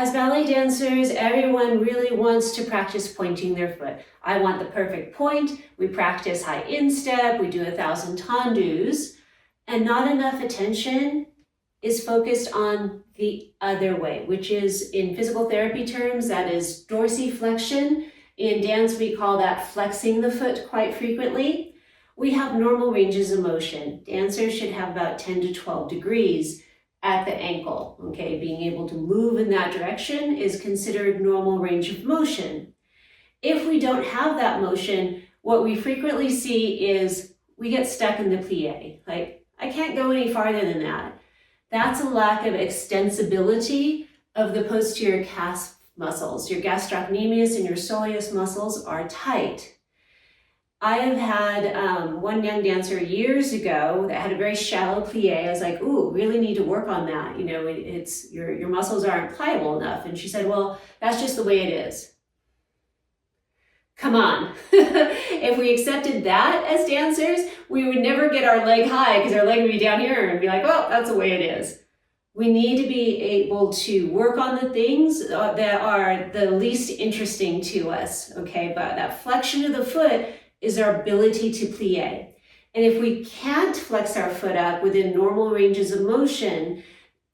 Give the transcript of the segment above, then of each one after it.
As ballet dancers, everyone really wants to practice pointing their foot. I want the perfect point. We practice high instep, we do 1,000 tendus, and not enough attention is focused on the other way, which is in physical therapy terms, that is dorsiflexion. In dance, we call that flexing the foot quite frequently. We have normal ranges of motion. Dancers should have about 10 to 12 degrees at the ankle, okay? Being able to move in that direction is considered normal range of motion. If we don't have that motion, what we frequently see is we get stuck in the plie. Like, I can't go any farther than that. That's a lack of extensibility of the posterior calf muscles. Your gastrocnemius and your soleus muscles are tight. I have had one young dancer years ago that had a very shallow plie. I was like, ooh, really need to work on that. You know, it's your muscles aren't pliable enough. And she said, well, that's just the way it is. Come on. If we accepted that as dancers, we would never get our leg high because our leg would be down here and be like, well, that's the way it is. We need to be able to work on the things that are the least interesting to us, okay? But that flexion of the foot is our ability to plie. And if we can't flex our foot up within normal ranges of motion,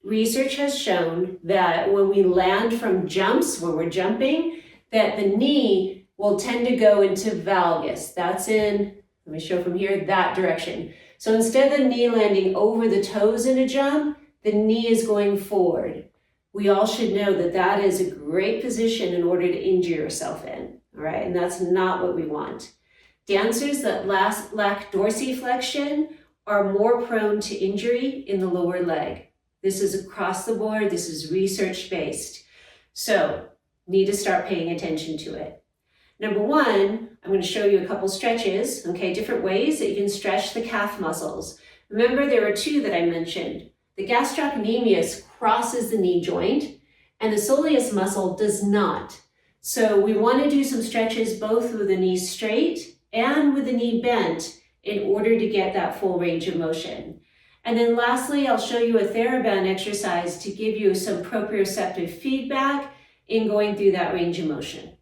research has shown that when we land from jumps, where we're jumping, that the knee will tend to go into valgus. That's in, let me show from here, that direction. So instead of the knee landing over the toes in a jump, the knee is going forward. We all should know that that is a great position in order to injure yourself in, all right? And that's not what we want. Dancers that lack dorsiflexion are more prone to injury in the lower leg. This is across the board. This is research-based. So, need to start paying attention to it. Number one, I'm going to show you a couple stretches, okay, different ways that you can stretch the calf muscles. Remember, there were two that I mentioned. The gastrocnemius crosses the knee joint, and the soleus muscle does not. So we want to do some stretches both with the knee straight and with the knee bent in order to get that full range of motion. And then lastly, I'll show you a Theraband exercise to give you some proprioceptive feedback in going through that range of motion.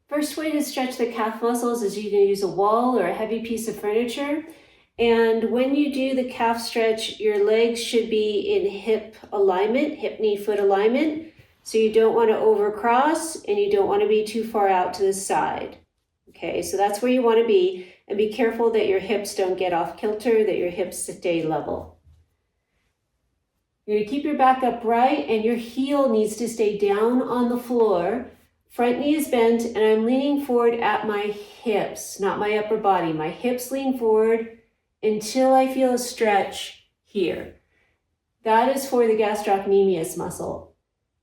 First way to stretch the calf muscles is you can use a wall or a heavy piece of furniture. And when you do the calf stretch, your legs should be in hip alignment, hip knee foot alignment. So you don't want to overcross and you don't want to be too far out to the side. Okay, so that's where you want to be, and be careful that your hips don't get off kilter, that your hips stay level. You're going to keep your back upright and your heel needs to stay down on the floor. Front knee is bent and I'm leaning forward at my hips, not my upper body. My hips lean forward until I feel a stretch here. That is for the gastrocnemius muscle.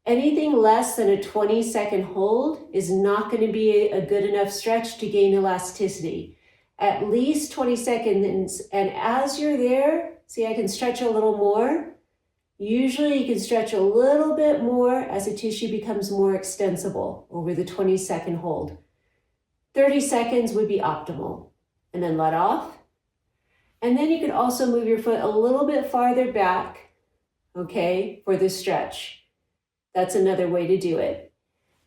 Anything less than a 20-second hold is not going to be a good enough stretch to gain elasticity. At least 20 seconds, and as you're there, see, I can stretch a little more. Usually you can stretch a little bit more as the tissue becomes more extensible over the 20-second hold. 30 seconds would be optimal. And then let off. And then you can also move your foot a little bit farther back, okay, for the stretch. That's another way to do it.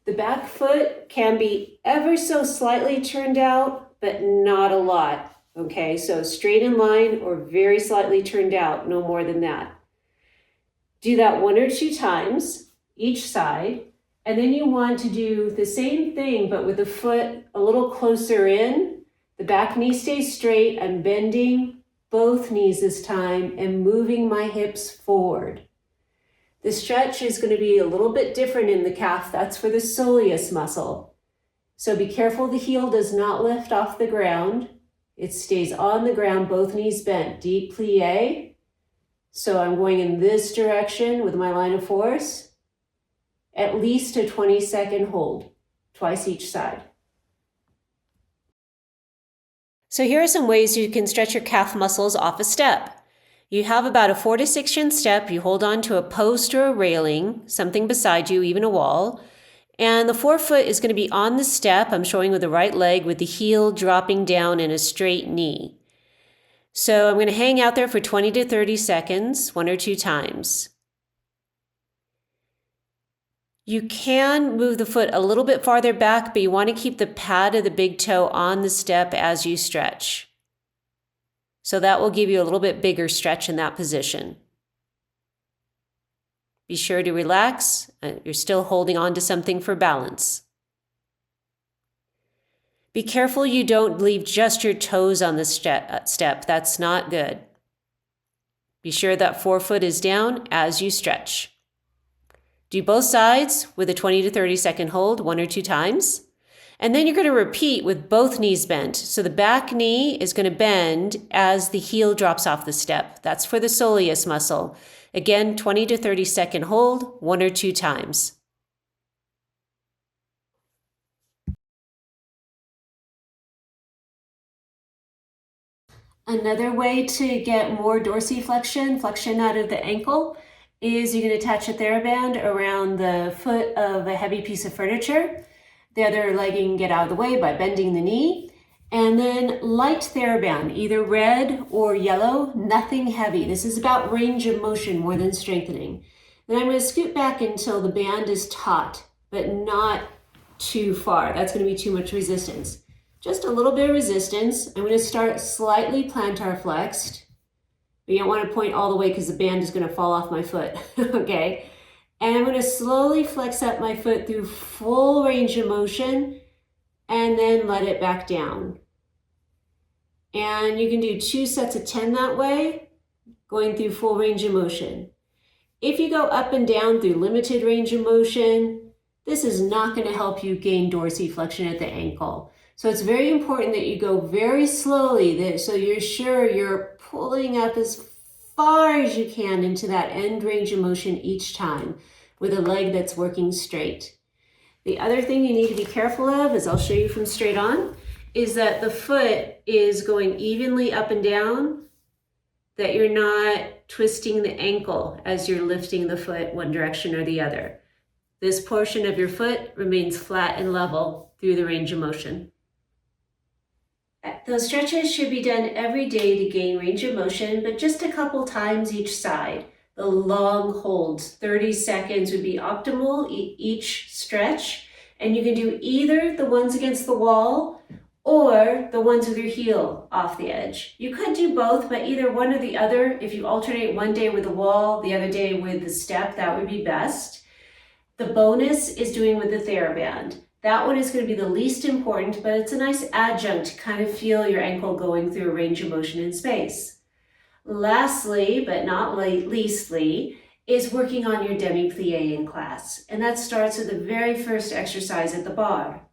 The back foot can be ever so slightly turned out, but not a lot, okay? So straight in line or very slightly turned out, no more than that. Do that 1 or 2 times, each side, and then you want to do the same thing, but with the foot a little closer in. The back knee stays straight. I'm bending both knees this time and moving my hips forward. The stretch is going to be a little bit different in the calf. That's for the soleus muscle. So be careful the heel does not lift off the ground. It stays on the ground, both knees bent, deep plie. So I'm going in this direction with my line of force. At least a 20-second hold, twice each side. So here are some ways you can stretch your calf muscles off a step. You have about a 4 to 6 inch step. You hold on to a post or a railing, something beside you, even a wall. And the forefoot is going to be on the step. I'm showing with the right leg with the heel dropping down in a straight knee. So I'm going to hang out there for 20 to 30 seconds, 1 or 2 times. You can move the foot a little bit farther back, but you want to keep the pad of the big toe on the step as you stretch. So that will give you a little bit bigger stretch in that position. Be sure to relax. You're still holding on to something for balance. Be careful you don't leave just your toes on the step. That's not good. Be sure that forefoot is down as you stretch. Do both sides with a 20 to 30 second hold, 1 or 2 times. And then you're going to repeat with both knees bent. So the back knee is going to bend as the heel drops off the step. That's for the soleus muscle. Again, 20 to 30 second hold, 1 or 2 times. Another way to get more dorsiflexion, flexion out of the ankle, is you can attach a Theraband around the foot of a heavy piece of furniture. The other leg you can get out of the way by bending the knee. And then light Theraband, either red or yellow, nothing heavy. This is about range of motion more than strengthening. Then I'm going to scoot back until the band is taut, but not too far. That's going to be too much resistance. Just a little bit of resistance. I'm going to start slightly plantar flexed. But you don't want to point all the way because the band is going to fall off my foot, okay? And I'm going to slowly flex up my foot through full range of motion and then let it back down. And you can do 2 sets of 10 that way, going through full range of motion. If you go up and down through limited range of motion, this is not going to help you gain dorsiflexion at the ankle. So it's very important that you go very slowly so you're sure you're pulling up as far as you can into that end range of motion each time with a leg that's working straight. The other thing you need to be careful of, as I'll show you from straight on, is that the foot is going evenly up and down, that you're not twisting the ankle as you're lifting the foot one direction or the other. This portion of your foot remains flat and level through the range of motion. Those stretches should be done every day to gain range of motion, but just a couple times each side. The long holds, 30 seconds would be optimal each stretch. And you can do either the ones against the wall or the ones with your heel off the edge. You could do both, but either one or the other. If you alternate one day with the wall, the other day with the step, that would be best. The bonus is doing with the Theraband. That one is going to be the least important, but it's a nice adjunct to kind of feel your ankle going through a range of motion in space. Lastly, but not leastly, is working on your demi-plie in class. And that starts with the very first exercise at the bar.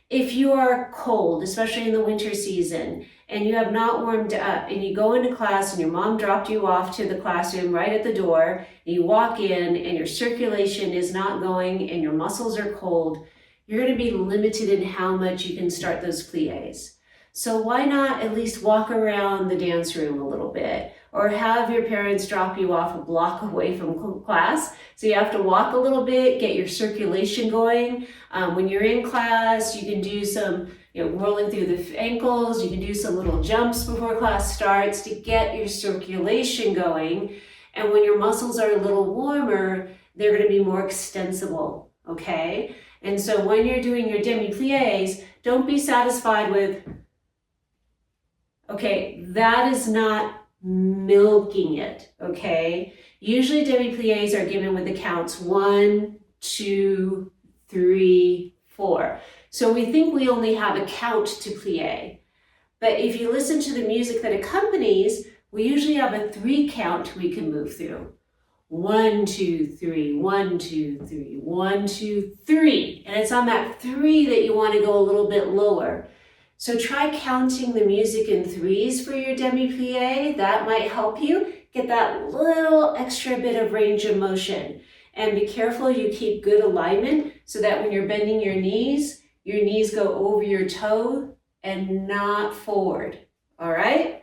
If you are cold, especially in the winter season, and you have not warmed up, and you go into class and your mom dropped you off to the classroom right at the door, and you walk in and your circulation is not going and your muscles are cold, you're going to be limited in how much you can start those plies. So why not at least walk around the dance room a little bit, or have your parents drop you off a block away from class. So you have to walk a little bit, get your circulation going. When you're in class, you can do some rolling through the ankles. You can do some little jumps before class starts to get your circulation going. And when your muscles are a little warmer, they're going to be more extensible, okay? And so when you're doing your demi-plies, don't be satisfied with, okay, that is not milking it, okay? Usually demi-plies are given with the counts 1, 2, 3, 4. So we think we only have a count to plie. But if you listen to the music that accompanies, we usually have a 3 count we can move through. 1, 2, 3, 1, 2, 3, 1, 2, 3. And it's on that 3 that you want to go a little bit lower. So try counting the music in 3s for your demi-plie. That might help you get that little extra bit of range of motion. And be careful you keep good alignment so that when you're bending your knees go over your toe and not forward. All right?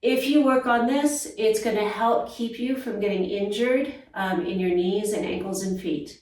If you work on this, it's going to help keep you from getting injured in your knees and ankles and feet.